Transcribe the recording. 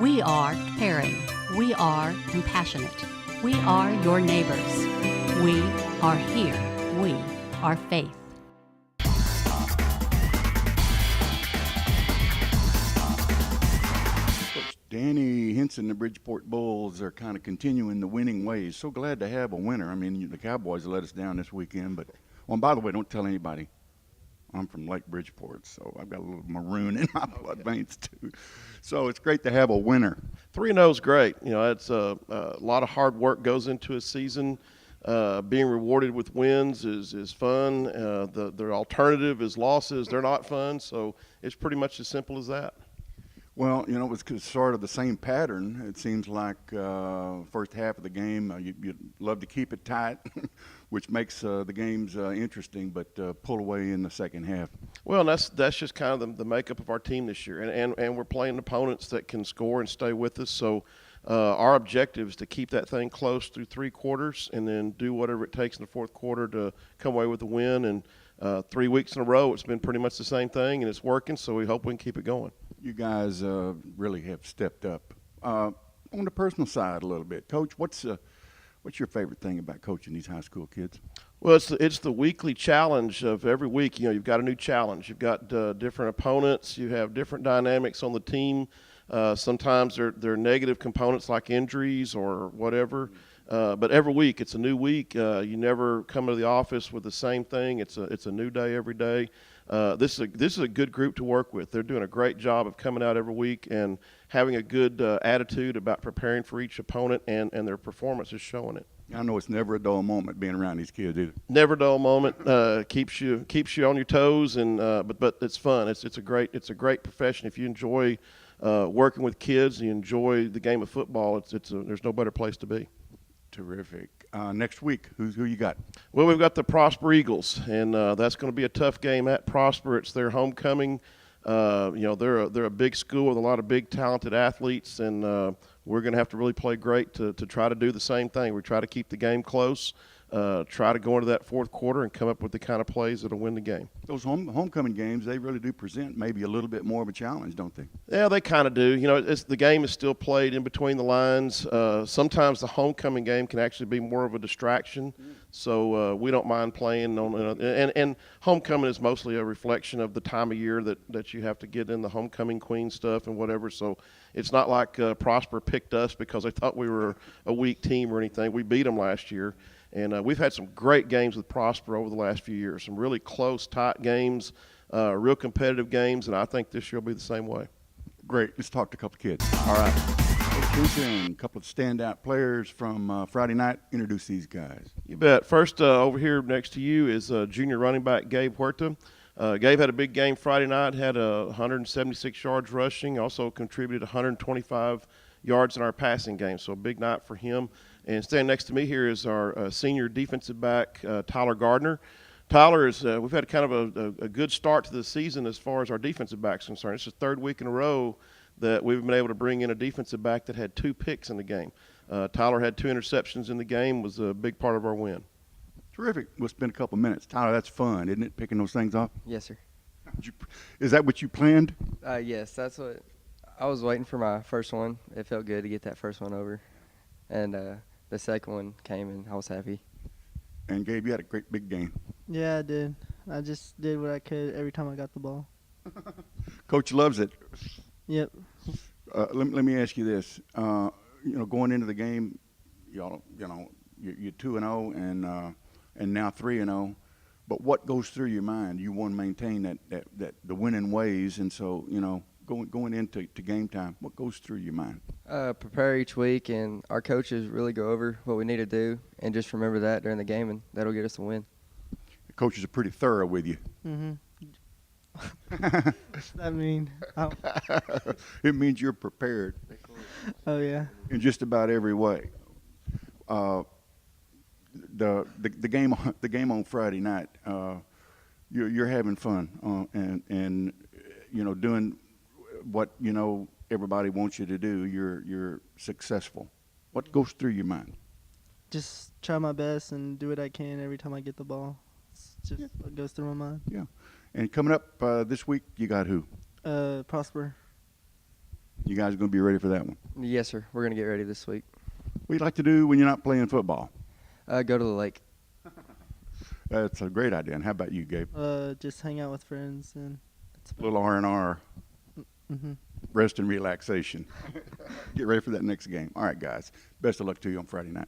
We are caring. We are compassionate. We are your neighbors. We are here. We are faith. Coach Danny Henson, the Bridgeport Bulls are kind of continuing the winning ways. So glad to have a winner. I mean, the Cowboys let us down this weekend, but and by the way, don't tell anybody. I'm from Lake Bridgeport, so I've got a little maroon in my blood veins too. So it's great to have a winner. 3-0 is great. You know, it's a lot of hard work goes into a season. Being rewarded with wins is fun. The alternative is losses. They're not fun. So it's pretty much as simple as that. Well, you know, it was sort of the same pattern. It seems like first half of the game, you'd love to keep it tight, which makes the games interesting, but pull away in the second half. Well, and that's just kind of the makeup of our team this year, and we're playing opponents that can score and stay with us. So our objective is to keep that thing close through 3 quarters, and then do whatever it takes in the fourth quarter to come away with a win. And 3 weeks in a row, it's been pretty much the same thing, and it's working. So we hope we can keep it going. You guys really have stepped up. On the personal side a little bit, Coach, what's your favorite thing about coaching these high school kids? Well, it's the weekly challenge of every week. You know, you've got a new challenge. You've got different opponents. You have different dynamics on the team. Sometimes they're negative components like injuries or whatever. But every week it's a new week. You never come to the office with the same thing. It's a new day every day. This is a good group to work with. They're doing a great job of coming out every week and having a good attitude about preparing for each opponent, and their performance is showing it. I know it's never a dull moment being around these kids either. Never a dull moment. Keeps you on your toes, and but it's fun. It's a great profession. If you enjoy working with kids and you enjoy the game of football, there's no better place to be. Terrific. Next week, who you got? Well, we've got the Prosper Eagles, and that's going to be a tough game at Prosper. It's their homecoming. You know, they're a big school with a lot of big, talented athletes, and we're going to have to really play great to try to do the same thing. We try to keep the game close, try to go into that fourth quarter and come up with the kind of plays that'll win the game. Those homecoming games, they really do present maybe a little bit more of a challenge, don't they? Yeah, they kind of do. You know, the game is still played in between the lines. Sometimes the homecoming game can actually be more of a distraction, so we don't mind playing on. And homecoming is mostly a reflection of the time of year that you have to get in the homecoming queen stuff and whatever. So it's not like Prosper picked us because they thought we were a weak team or anything. We beat them last year. And we've had some great games with Prosper over the last few years, some really close, tight games, real competitive games, and I think this year will be the same way. Great. Let's talk to a couple of kids. All right. Henson, a couple of standout players from Friday night. Introduce these guys. You bet. First, over here next to you is junior running back Gabe Huerta. Gabe had a big game Friday night, had 176 yards rushing, also contributed 125 yards in our passing game, so a big night for him. And standing next to me here is our senior defensive back, Tyler Gardner. Tyler is we've had kind of a good start to the season as far as our defensive backs concerned. It's the third week in a row that we've been able to bring in a defensive back that had 2 picks in the game. Tyler had 2 interceptions in the game, was a big part of our win. Terrific. We'll spend a couple minutes. Tyler, that's fun, isn't it, picking those things off? Yes, sir. Is that what you planned? Yes, that's what I was waiting for. My first one. It felt good to get that first one over, and the second one came, and I was happy. And Gabe, you had a great big game. Yeah, I did. I just did what I could every time I got the ball. Coach loves it. Yep. Let me ask you this. You know, going into the game, you're 2-0 and now 3-0. But what goes through your mind? You want to maintain that the winning ways, and so going into game time, what goes through your mind? Prepare each week, and our coaches really go over what we need to do, and just remember that during the game, and that'll get us a win. The coaches are pretty thorough with you. Mm-hmm. What's that mean? Oh. It means you're prepared. Oh, yeah. In just about every way. The game on Friday night, you're having fun and doing what everybody wants you to do. You're successful. What goes through your mind? Just try my best and do what I can every time I get the ball. It's just what goes through my mind. Yeah. And coming up this week, you got who? Prosper. You guys going to be ready for that one? Yes, sir. We're gonna get ready this week. What do you like to do when you're not playing football? Go to the lake. That's a great idea. And how about you, Gabe? Just hang out with friends and that's A little R&R, mm-hmm. rest and relaxation. Get ready for that next game. All right, guys. Best of luck to you on Friday night.